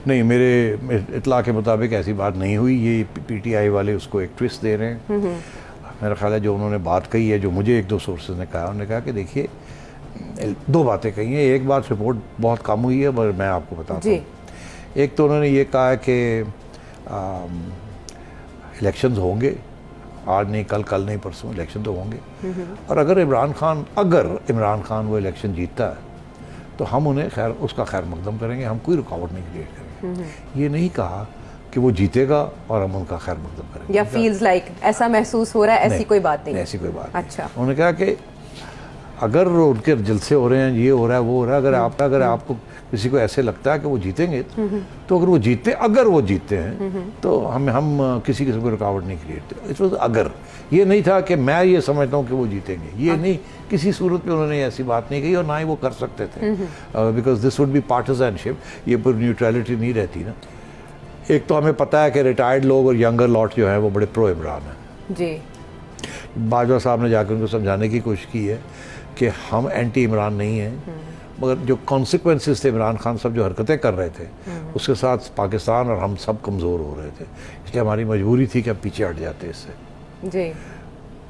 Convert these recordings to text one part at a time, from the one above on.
नहीं, मेरे इतला के मुताबिक ऐसी बात नहीं हुई। ये पीटीआई वाले उसको एक ट्विस्ट दे रहे हैं। मेरा ख्याल है जो उन्होंने बात कही है, जो मुझे एक दो सोर्सेज ने कहा, उन्होंने कहा कि देखिए दो बातें कही हैं। एक बात रिपोर्ट बहुत कम हुई है, मगर मैं आपको बताता हूँ। एक तो उन्होंने ये कहा है कि इलेक्शंस होंगे, आज नहीं कल, कल नहीं परसों इलेक्शन तो होंगे, और अगर इमरान खान वो इलेक्शन जीतता है तो हम उन्हें उसका खैर मकदम करेंगे, हम कोई रुकावट नहीं क्रिएट करेंगे। ये नहीं कहा कि वो जीतेगा और हम उनका खैर मकदम करेंगे, या फील्स लाइक ऐसा महसूस हो रहा है, ऐसी कोई बात नहीं, ऐसी कोई बात नहीं। अच्छा, उन्होंने कहा कि अगर उनके जलसे हो रहे हैं, ये हो रहा है, वो हो रहा है, अगर आपको किसी को ऐसे लगता है कि वो जीतेंगे, तो अगर वो जीतते हैं तो हम किसी किस्म की रुकावट नहीं क्रिएट। इट वाज अगर, ये नहीं था कि मैं ये समझता हूँ कि वो जीतेंगे, ये नहीं, किसी सूरत में उन्होंने ऐसी बात नहीं कही, और ना ही वो कर सकते थे, बिकॉज दिस वुड बी पार्टिजनशिप, ये पर न्यूट्रलिटी नहीं रहती ना। एक तो हमें पता है कि रिटायर्ड लोग और यंगर लॉट जो है वो बड़े प्रो इमरान हैं जी। बाजवा साहब ने जाकर उनको समझाने की कोशिश की है कि हम एंटी इमरान नहीं हैं, मगर जो कॉन्सिक्वेंसेस थे, इमरान खान साहब जो हरकतें कर रहे थे, उसके साथ पाकिस्तान और हम सब कमज़ोर हो रहे थे, इसलिए हमारी मजबूरी थी कि हम पीछे हट जाते इससे। जी।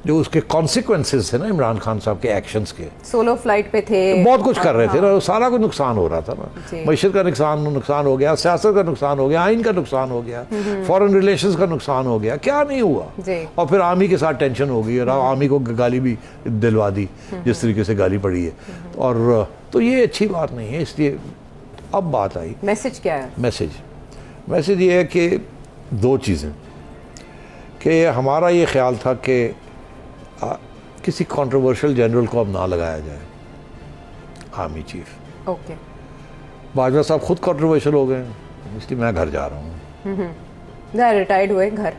जो उसके कॉन्सिक्वेंसेस थे ना इमरान खान साहब के एक्शंस के, सोलो फ्लाइट पे थे, बहुत कुछ कर रहे थे ना, सारा कुछ नुकसान हो रहा था ना, मईशत का नुकसान हो गया, सियासत का नुकसान हो गया, आइन का नुकसान हो गया, फॉरेन रिलेशंस का नुकसान हो गया, क्या नहीं हुआ। और फिर आर्मी के साथ टेंशन हो गई और आर्मी को गाली भी दिलवा दी जिस तरीके से गाली पड़ी है, और तो ये अच्छी बात नहीं है। इसलिए अब बात आई, मैसेज क्या है? मैसेज ये है कि दो चीज़ें, कि हमारा ये ख्याल था कि किसी कंट्रोवर्शियल जनरल को अब ना लगाया जाए आर्मी चीफ। ओके। बाजवा साहब खुद कंट्रोवर्शियल हो गए, इसलिए मैं घर जा रहा हूँ। रिटायर्ड हुए घर,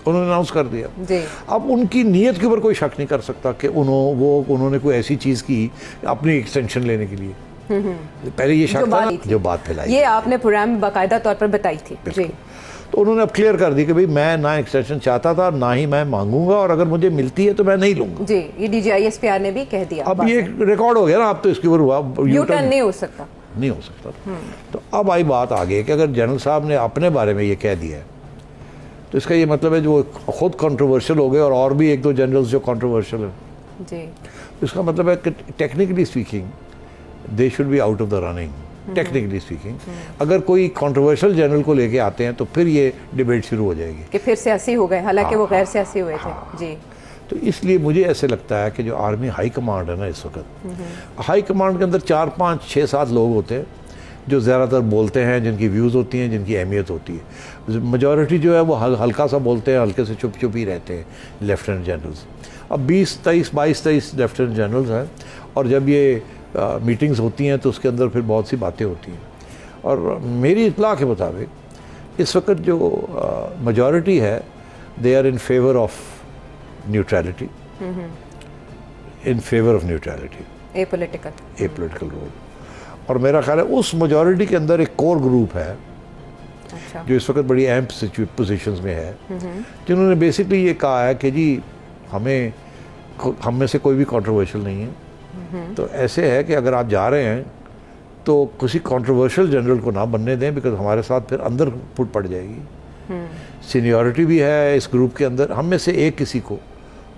उन्होंने अनाउंस कर दिया जी। अब उनकी नीयत के ऊपर कोई शक नहीं कर सकता कि उन्होंने कोई ऐसी चीज़ की अपनी एक्सटेंशन लेने के लिए। पहले ये शक था जो बात फैलाई, ये आपने प्रोग्राम में बाकायदा तौर पर बताई थी जी। तो उन्होंने अब क्लियर कर दी कि भाई मैं ना एक्सटेंशन चाहता था, ना ही मैं मांगूंगा, और अगर मुझे मिलती है तो मैं नहीं लूंगा जी। ये DGISPR ने भी कह दिया। अब ये रिकॉर्ड हो गया ना, अब तो इसके ऊपर यू टर्न नहीं हो सकता। तो अब आई बात आगे कि अगर जनरल साहब ने अपने बारे में ये कह दिया है तो इसका ये मतलब है जो खुद कंट्रोवर्शियल हो गए और भी एक दो जनरल्स जो कंट्रोवर्शियल है जी, इसका मतलब है कि technically speaking they should be out of the running. Technically speaking अगर कोई कंट्रोवर्शियल जनरल को लेके आते हैं तो फिर ये डिबेट शुरू हो जाएगी कि फिर सियासी हो गए, हालांकि वो गैर सियासी हुए थे जी। तो इसलिए मुझे ऐसे लगता है कि जो आर्मी हाई कमांड है ना इस वक्त, हाई कमांड के अंदर 4, 5, 6, 7 लोग होते हैं जो ज़्यादातर बोलते हैं, जिनकी व्यूज़ होती हैं, जिनकी अहमियत होती है। मेजॉरिटी जो है वो हल्का सा बोलते हैं, हल्के से चुप ही रहते हैं लेफ्टिनेंट जनरल्स। अब 22-23 लेफ्टिनेंट जनरल्स हैं, और जब ये मीटिंग्स होती हैं तो उसके अंदर फिर बहुत सी बातें होती हैं। और मेरी इत्तला के मुताबिक इस वक्त जो मेजॉरिटी है they are in favour of neutrality, in favour of neutrality, a political role. और मेरा ख्याल है उस मेजॉरिटी के अंदर एक कोर ग्रुप है जो इस वक्त बड़ी अहम पोजीशंस में है, जिन्होंने बेसिकली ये कहा है कि जी हम में से कोई भी कंट्रोवर्शियल नहीं है। तो ऐसे है कि अगर आप जा रहे हैं तो किसी कंट्रोवर्शियल जनरल को ना बनने दें, बिकॉज हमारे साथ फिर अंदर फुट पड़ जाएगी। सीनियरिटी भी है इस ग्रुप के अंदर, हम में से एक किसी को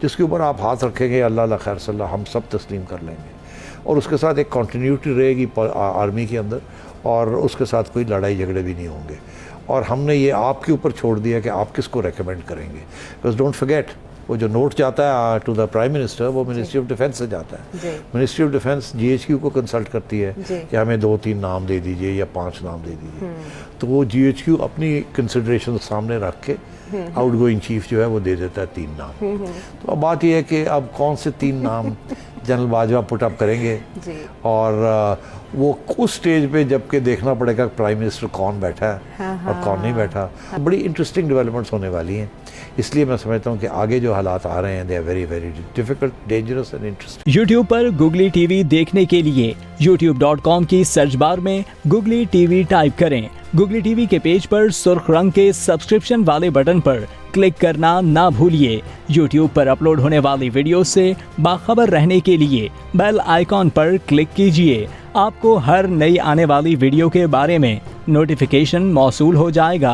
जिसके ऊपर आप हाथ रखेंगे, अल्लाह खैर सल्ला, हम सब तस्लीम कर लेंगे, और उसके साथ एक कंटिन्यूटी रहेगी आर्मी के अंदर, और उसके साथ कोई लड़ाई झगड़े भी नहीं होंगे। और हमने ये आपके ऊपर छोड़ दिया कि आप किसको रेकमेंड करेंगे, बिकॉज डोंट फॉरगेट वो जो नोट जाता है टू द प्राइम मिनिस्टर वो मिनिस्ट्री ऑफ डिफेंस से जाता है। मिनिस्ट्री ऑफ डिफेंस GHQ को कंसल्ट करती है कि हमें 2-3 नाम दे दीजिए या 5 नाम दे दीजिए, तो वो GHQ अपनी कंसिडरेशन सामने रख के आउटगोइंग चीफ जो है वो दे देता है 3 नाम। तो अब बात यह है कि अब कौन से 3 नाम जनरल बाजवा पुटअप करेंगे, और वो उस स्टेज पे जबकि देखना पड़ेगा प्राइम मिनिस्टर कौन बैठा है और कौन नहीं बैठा। बड़ी इंटरेस्टिंग डेवलपमेंट्स होने वाली हैं, इसलिए मैं समझता हूँ कि आगे जो हालात आ रहे हैं they are very very difficult, dangerous and interesting. YouTube पर Googly TV देखने के लिए youtube.com की सर्च बार में Googly TV टाइप करें। Googly TV के पेज पर सुर्ख रंग के सब्सक्रिप्शन वाले बटन पर क्लिक करना ना भूलिए। YouTube पर अपलोड होने वाली वीडियो से बाखबर रहने के लिए बेल आइकॉन पर क्लिक कीजिए। आपको हर नई आने वाली वीडियो के बारे में नोटिफिकेशन मौसूल हो जाएगा।